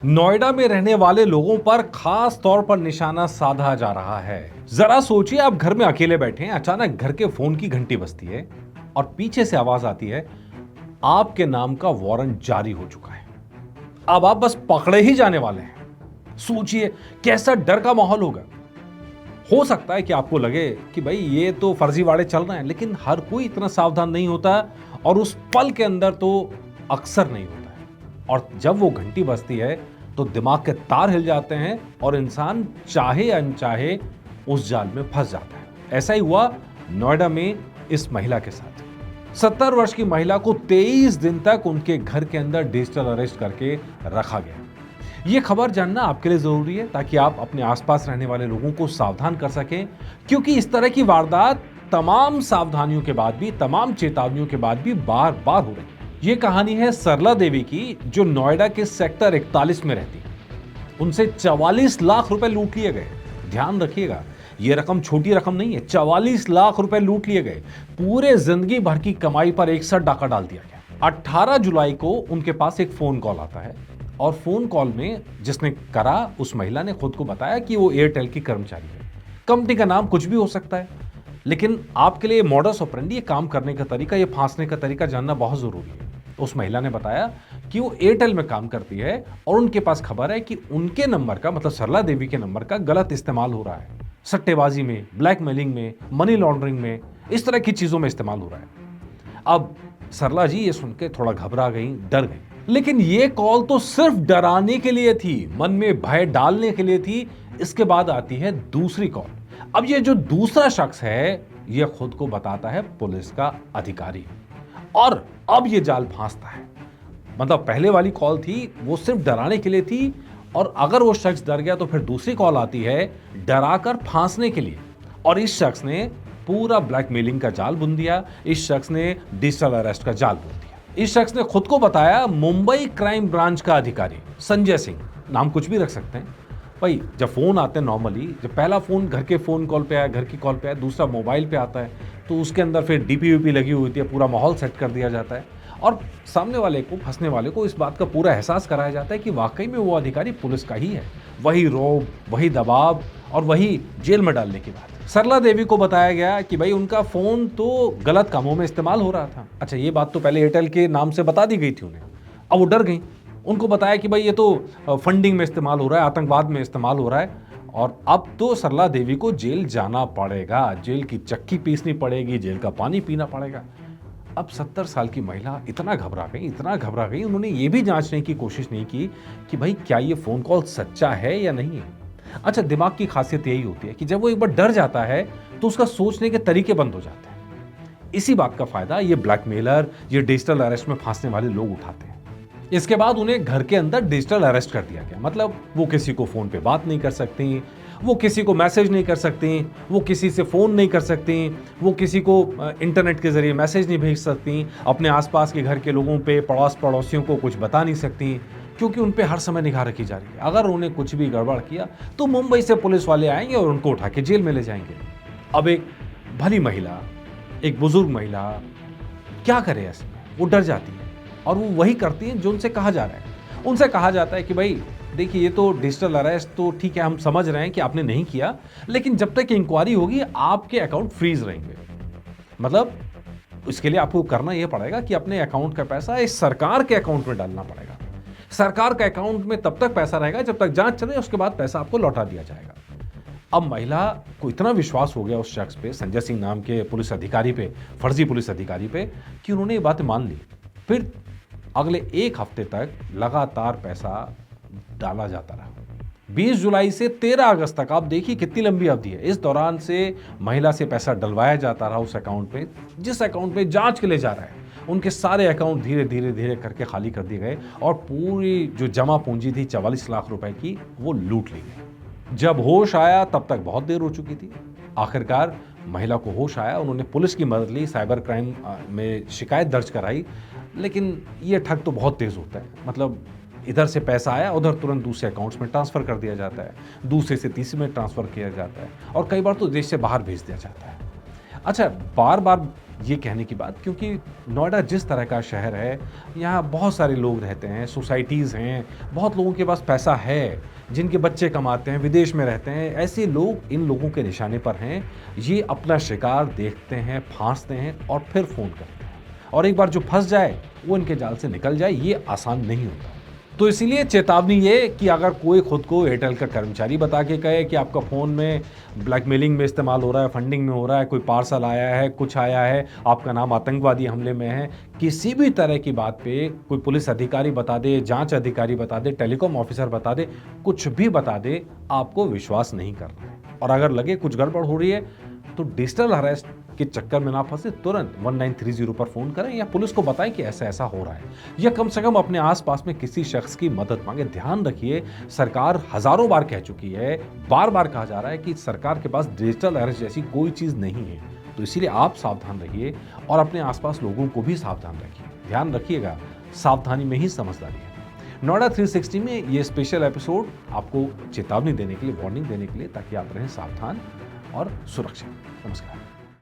नोएडा में रहने वाले लोगों पर खास तौर पर निशाना साधा जा रहा है। जरा सोचिए, आप घर में अकेले बैठे हैं, अचानक घर के फोन की घंटी बजती है और पीछे से आवाज आती है, आपके नाम का वारंट जारी हो चुका है। अब आप बस पकड़े ही जाने वाले हैं। सोचिए कैसा डर का माहौल होगा। हो सकता है कि आपको लगे कि भाई ये तो फर्जीवाड़े चल रहे हैं, लेकिन हर कोई इतना सावधान नहीं होता और उस पल के अंदर तो अक्सर नहीं होता है। और जब वो घंटी बजती है तो दिमाग के तार हिल जाते हैं और इंसान चाहे अनचाहे उस जाल में फंस जाता है। ऐसा ही हुआ नोएडा में इस महिला के साथ। 70 वर्ष की महिला को 23 दिन तक उनके घर के अंदर डिजिटल अरेस्ट करके रखा गया। ये खबर जानना आपके लिए जरूरी है ताकि आप अपने आसपास रहने वाले लोगों को सावधान कर सकें, क्योंकि इस तरह की वारदात तमाम सावधानियों के बाद भी, तमाम चेतावनियों के बाद भी बार बार हो रही है। ये कहानी है सरला देवी की, जो नोएडा के सेक्टर 41 में रहती है। उनसे 44 लाख रुपए लूट लिए गए। ध्यान रखिएगा, यह रकम छोटी रकम नहीं है। 44 लाख रुपए लूट लिए गए। पूरे जिंदगी भर की कमाई पर एक साथ डाका डाल दिया गया। 18 जुलाई को उनके पास एक फोन कॉल आता है और फोन कॉल में जिसने करा, उस महिला ने खुद को बताया कि वो एयरटेल की कर्मचारी है। कंपनी का नाम कुछ भी हो सकता है, लेकिन आपके लिए मॉडस ऑपरेंडी, ये काम करने का तरीका, ये फांसने का तरीका जानना बहुत जरूरी है। उस महिला ने बताया कि वो एयरटेल में काम करती है और उनके पास खबर है कि उनके नंबर का, मतलब सरला देवी के नंबर का गलत इस्तेमाल हो रहा है। सट्टेबाजी में, ब्लैकमेलिंग में, मनी लॉन्ड्रिंग में, इस तरह की चीजों में इस्तेमाल हो रहा है। अब सरला जी ये सुन के थोड़ा घबरा गई, डर गई। लेकिन ये कॉल तो सिर्फ डराने के लिए थी, मन में भय डालने के लिए थी। इसके बाद आती है दूसरी कॉल। अब ये जो दूसरा शख्स है, ये खुद को बताता है पुलिस का अधिकारी, और अब ये जाल फांसता है। मतलब पहले वाली कॉल थी वो सिर्फ डराने के लिए थी, और अगर वो शख्स डर गया तो फिर दूसरी कॉल आती है डराकर फांसने के लिए। और इस शख्स ने पूरा ब्लैकमेलिंग का जाल बुन दिया। इस शख्स ने डिजिटल अरेस्ट का जाल बुन दिया। इस शख्स ने खुद को बताया मुंबई क्राइम ब्रांच का अधिकारी संजय सिंह। नाम कुछ भी रख सकते हैं भाई। जब फोन आते हैं नॉर्मली, जब पहला फोन घर के फोन कॉल पे आया, घर की कॉल पे आया, दूसरा मोबाइल पे आता है, तो उसके अंदर फिर डीपी लगी हुई होती है, पूरा माहौल सेट कर दिया जाता है और सामने वाले को, फंसने वाले को इस बात का पूरा एहसास कराया जाता है कि वाकई में वो अधिकारी पुलिस का ही है। वही रौब, वही दबाव और वही जेल में डालने की बात। सरला देवी को बताया गया कि भाई उनका फोन तो गलत कामों में इस्तेमाल हो रहा था। अच्छा, ये बात तो पहले एयरटेल के नाम से बता दी गई थी उन्हें। अब वो डर गई। उनको बताया कि भाई ये तो फंडिंग में इस्तेमाल हो रहा है, आतंकवाद में इस्तेमाल हो रहा है, और अब तो सरला देवी को जेल जाना पड़ेगा, जेल की चक्की पीसनी पड़ेगी, जेल का पानी पीना पड़ेगा। अब 70 साल की महिला इतना घबरा गई, इतना घबरा गई, उन्होंने ये भी जांचने की कोशिश नहीं की कि भाई क्या ये फोन कॉल सच्चा है या नहीं है। अच्छा, दिमाग की खासियत यही होती है कि जब वो एक बार डर जाता है तो उसका सोचने के तरीके बंद हो जाते हैं। इसी बात का फायदा ये ब्लैकमेलर, ये डिजिटल अरेस्ट में फांसने वाले लोग उठाते हैं। इसके बाद उन्हें घर के अंदर डिजिटल अरेस्ट कर दिया गया। मतलब वो किसी को फोन पे बात नहीं कर सकती, वो किसी को मैसेज नहीं कर सकती, वो किसी से फोन नहीं कर सकती, वो किसी को इंटरनेट के जरिए मैसेज नहीं भेज सकती, अपने आसपास के घर के लोगों पे, पड़ोसियों को कुछ बता नहीं सकती, क्योंकि उन पे हर समय निगाह रखी जा रही है। अगर उन्हें कुछ भी गड़बड़ किया तो मुंबई से पुलिस वाले आएंगे और उनको उठा के जेल में ले जाएंगे। अब एक भली महिला, एक बुजुर्ग महिला क्या करे ऐसे में? वो डर जाती है और वो वही करती है जो उनसे कहा जा रहा है। उनसे कहा जाता है कि भाई देखिए, ये तो डिजिटल अरेस्ट तो ठीक है, हम समझ रहे हैं कि आपने नहीं किया, लेकिन जब तक इंक्वायरी होगी आपके अकाउंट फ्रीज रहेंगे। मतलब इसके लिए आपको करना यह पड़ेगा कि अपने अकाउंट का पैसा इस सरकार के अकाउंट में डालना पड़ेगा। सरकार के अकाउंट में तब तक पैसा रहेगा जब तक जांच चले, उसके बाद पैसा आपको लौटा दिया जाएगा। अब महिला को इतना विश्वास हो गया उस शख्स पे, संजय सिंह नाम के पुलिस अधिकारी पे, फर्जी पुलिस अधिकारी पे, कि उन्होंने ये बातें मान ली। फिर अगले एक हफ्ते तक लगातार पैसा डाला जाता रहा। 20 जुलाई से 13 अगस्त तक, आप देखिए कितनी लंबी अवधि है। इस दौरान से महिला से पैसा डलवाया जाता रहा उस अकाउंट पे, जिस अकाउंट पे जांच के लिए जा रहा है। उनके सारे अकाउंट धीरे धीरे करके खाली कर दिए गए और पूरी जो जमा पूंजी थी 44 लाख रुपए की, वो लूट ली गई। जब होश आया तब तक बहुत देर हो चुकी थी। आखिरकार महिला को होश आया, उन्होंने पुलिस की मदद ली, साइबर क्राइम में शिकायत दर्ज कराई। लेकिन ये ठग तो बहुत तेज होता है। मतलब इधर से पैसा आया, उधर तुरंत दूसरे अकाउंट्स में ट्रांसफर कर दिया जाता है, दूसरे से तीसरे में ट्रांसफर किया जाता है, और कई बार तो देश से बाहर भेज दिया जाता है। अच्छा, बार बार ये कहने की बात, क्योंकि नोएडा जिस तरह का शहर है, यहाँ बहुत सारे लोग रहते हैं, सोसाइटीज़ हैं, बहुत लोगों के पास पैसा है, जिनके बच्चे कमाते हैं, विदेश में रहते हैं, ऐसे लोग इन लोगों के निशाने पर हैं। ये अपना शिकार देखते हैं, फांसते हैं और फिर फ़ोन करते हैं। और एक बार जो फँस जाए, वो इनके जाल से निकल जाए, ये आसान नहीं होता। तो इसीलिए चेतावनी ये कि अगर कोई खुद को एयरटेल का कर्मचारी बता के कहे कि आपका फ़ोन में ब्लैकमेलिंग में इस्तेमाल हो रहा है, फंडिंग में हो रहा है, कोई पार्सल आया है, कुछ आया है, आपका नाम आतंकवादी हमले में है, किसी भी तरह की बात पे कोई पुलिस अधिकारी बता दे, जांच अधिकारी बता दे, टेलीकॉम ऑफिसर बता दे, कुछ भी बता दे, आपको विश्वास नहीं करना है। और अगर लगे कुछ गड़बड़ हो रही है, तो डिजिटल अरेस्ट के चक्कर में ना फंसे, तुरंत 1930 पर फोन करें या पुलिस को बताएं कि ऐसा ऐसा हो रहा है, या कम से कम अपने आसपास में किसी शख्स की मदद मांगे। ध्यान रखिए, सरकार हजारों बार कह चुकी है, बार बार कहा जा रहा है कि सरकार के पास डिजिटल अरेस्ट जैसी कोई चीज नहीं है। तो इसीलिए आप सावधान रहिए और अपने आसपास लोगों को भी सावधान रखिए। ध्यान रखिएगा, सावधानी में ही समझदारी है। नोएडा 360 में ये स्पेशल एपिसोड आपको चेतावनी देने के लिए, वार्निंग देने के लिए, ताकि आप रहें सावधान और सुरक्षित। नमस्कार।